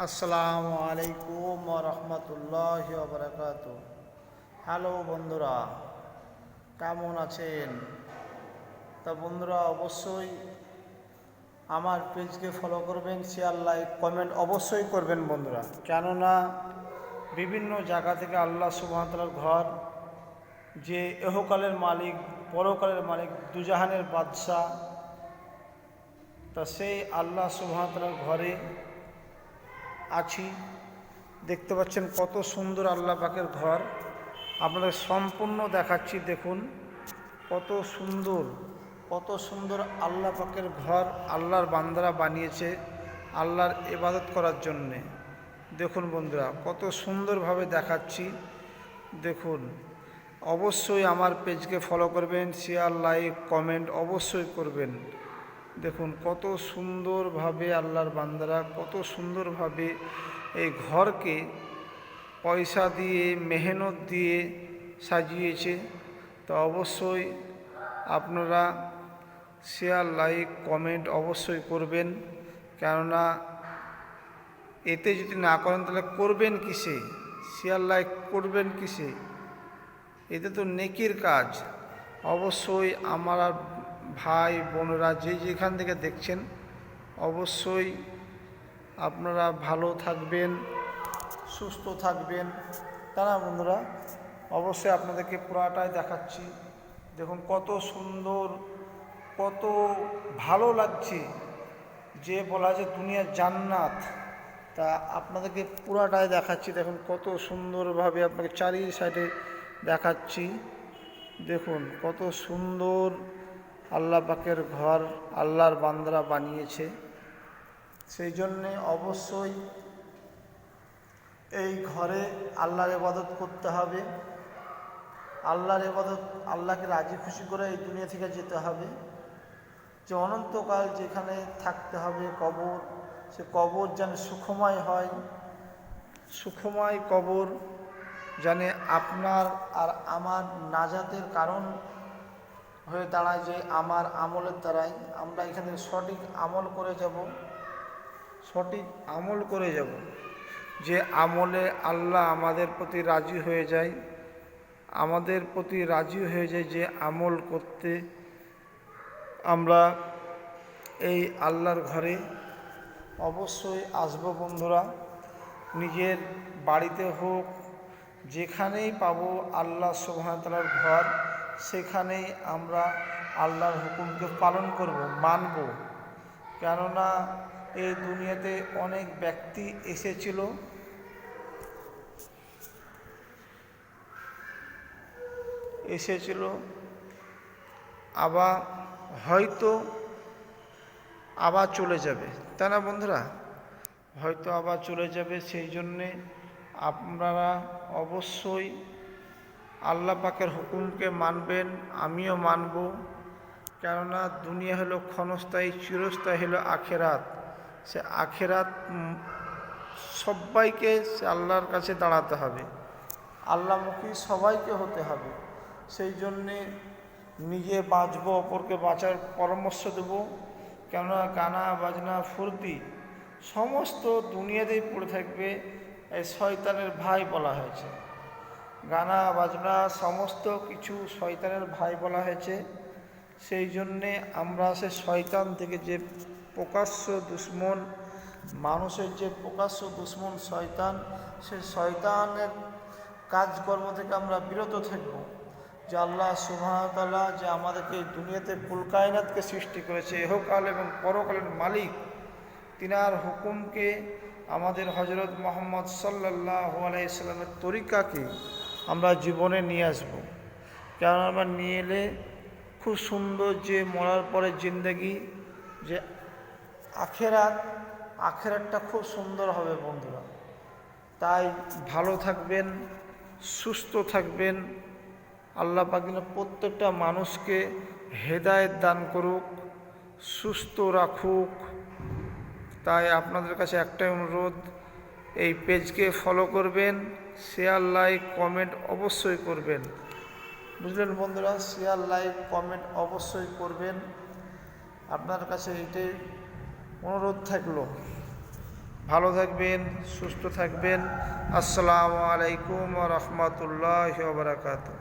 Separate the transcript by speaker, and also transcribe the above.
Speaker 1: আসসালামু আলাইকুম রহমতুল্লাহি বারাকাতু। হ্যালো বন্ধুরা, কেমন আছেন? তা বন্ধুরা, অবশ্যই আমার পেজকে ফলো করবেন, শেয়ার লাইক কমেন্ট অবশ্যই করবেন বন্ধুরা। কেননা বিভিন্ন জায়গা থেকে আল্লাহ সুবহানাহু ওয়া তাআলার ঘর, যে এহকালের মালিক পরকালের মালিক দুজাহানের বাদশাহ, তা সেই আল্লাহ সুবহানাহু ওয়া তাআলার ঘরে আছি। দেখতে পাচ্ছেন কত সুন্দর আল্লাহ পাকের ঘর, আপনাদের সম্পূর্ণ দেখাচ্ছি। দেখুন কত সুন্দর, কত সুন্দর আল্লাহ পাকের ঘর আল্লাহর বান্দারা বানিয়েছে আল্লাহর ইবাদত করার জন্যে। দেখুন বন্ধুরা, কত সুন্দরভাবে দেখাচ্ছি। দেখুন, অবশ্যই আমার পেজকে ফলো করবেন, শেয়ার লাইক কমেন্ট অবশ্যই করবেন। দেখুন কত সুন্দরভাবে আল্লাহর বান্দারা কত সুন্দরভাবে এই ঘরকে পয়সা দিয়ে মেহনত দিয়ে সাজিয়েছে। তো অবশ্যই আপনারা শেয়ার লাইক কমেন্ট অবশ্যই করবেন, কেননা এতে যদি না করেন তাহলে করবেন কিসে? শেয়ার লাইক করবেন কিসে? এতে তো নেকির কাজ। অবশ্যই আমার ভাই বোনেরা যে যেখান থেকে দেখছেন, অবশ্যই আপনারা ভালো থাকবেন, সুস্থ থাকবেন। তারা বন্ধুরা, অবশ্যই আপনাদেরকে পুরাটাই দেখাচ্ছি। দেখুন কত সুন্দর, কত ভালো লাগছে, যে বলা যে দুনিয়ার জান্নাত। তা আপনাদেরকে পুরাটাই দেখাচ্ছি। দেখুন কত সুন্দরভাবে আপনাকে চারি সাইডে দেখাচ্ছি। দেখুন কত সুন্দর আল্লাহ পাকের ঘর আল্লাহর বান্দারা বানিয়েছে। সেই জন্যে অবশ্যই এই ঘরে আল্লাহর ইবাদত করতে হবে। আল্লাহর ইবাদত, আল্লাহকে রাজি খুশি করে এই দুনিয়া থেকে যেতে হবে। যে অনন্তকাল যেখানে থাকতে হবে কবর, সে কবর যেন সুখময় হয়। সুখময় কবর যেন আপনার আর আমার নাজাতের কারণ হয়ে দাঁড়ায়। যে আমার আমলের দ্বারাই আমরা এখানে সঠিক আমল করে যাব, সঠিক আমল করে যাব, যে আমলে আল্লাহ আমাদের প্রতি রাজি হয়ে যায়, আমাদের প্রতি রাজি হয়ে যায় যে আমল করতে আমরা এই আল্লাহর ঘরে অবশ্যই আসব বন্ধুরা। নিজের বাড়িতে হোক, যেখানেই পাবো আল্লাহ সুবহানাহু ওয়া তাআলার ঘর, সেখানেই আমরা আল্লাহর হুকুমকে পালন করব, মানব। কেননা এই দুনিয়াতে অনেক ব্যক্তি এসেছিল আবার হয়তো আবার চলে যাবে, তাই না বন্ধুরা? হয়তো আবার চলে যাবে। সেই জন্যে আপনারা অবশ্যই আল্লাহ পাকের হুকুমকে মানবেন, আমিও মানব। কেননা দুনিয়া হলো ক্ষণস্থায়ী, চিরস্থায়ী হলো আখেরাত। সে আখেরাত সবাইকে সে আল্লাহর কাছে দাঁড়াতে হবে, আল্লাহমুখী সবাইকে হতে হবে। সেই জন্যে নিজে বাঁচব, অপরকে বাঁচার পরামর্শ দেব। কেননা গানা বাজনা ফুর্তি সমস্ত দুনিয়াতেই পড়ে থাকবে, এই শয়তানের ভাই বলা হয়েছে। গানা বাজনা সমস্ত কিছু শয়তানের ভাই বলা হয়েছে। সেই জন্যে আমরা সে শয়তান থেকে, যে প্রকাশ্য দুশ্মন মানুষের, যে প্রকাশ্য দুশ্মন শয়তান, সে শয়তানের কাজকর্ম থেকে আমরা বিরত থাকব। যে আল্লাহ সুবহানাহু ওয়া তাআলা যে আমাদেরকে এই দুনিয়াতে কুল কায়নাতকে সৃষ্টি করেছে, ইহকাল এবং পরকালের মালিক, তিনার হুকুমকে, আমাদের হযরত মুহাম্মদ সাল্লাল্লাহু আলাইহি সাল্লামের তরিকাকে আমরা জীবনে নিয়ে আসব। কারণ আমরা নিয়ে এলে খুব সুন্দর, যে মরার পরে জিন্দেগি, যে আখেরাতটা খুব সুন্দর হবে বন্ধুরা। তাই ভালো থাকবেন, সুস্থ থাকবেন। আল্লাহ পাক যেন প্রত্যেকটা মানুষকে হেদায়েত দান করুক, সুস্থ রাখুক। তাই আপনাদের কাছে একটাই অনুরোধ, এই পেজকে ফলো করবেন, শেয়ার লাইক কমেন্ট অবশ্যই করবেন। বুঝলেন বন্ধুরা? শেয়ার লাইক কমেন্ট অবশ্যই করবেন। আপনার কাছে এটাই অনুরোধ থাকলো। ভালো থাকবেন, সুস্থ থাকবেন। আসসালামু আলাইকুম ওয়া রাহমাতুল্লাহি ওয়া বারাকাতুহু।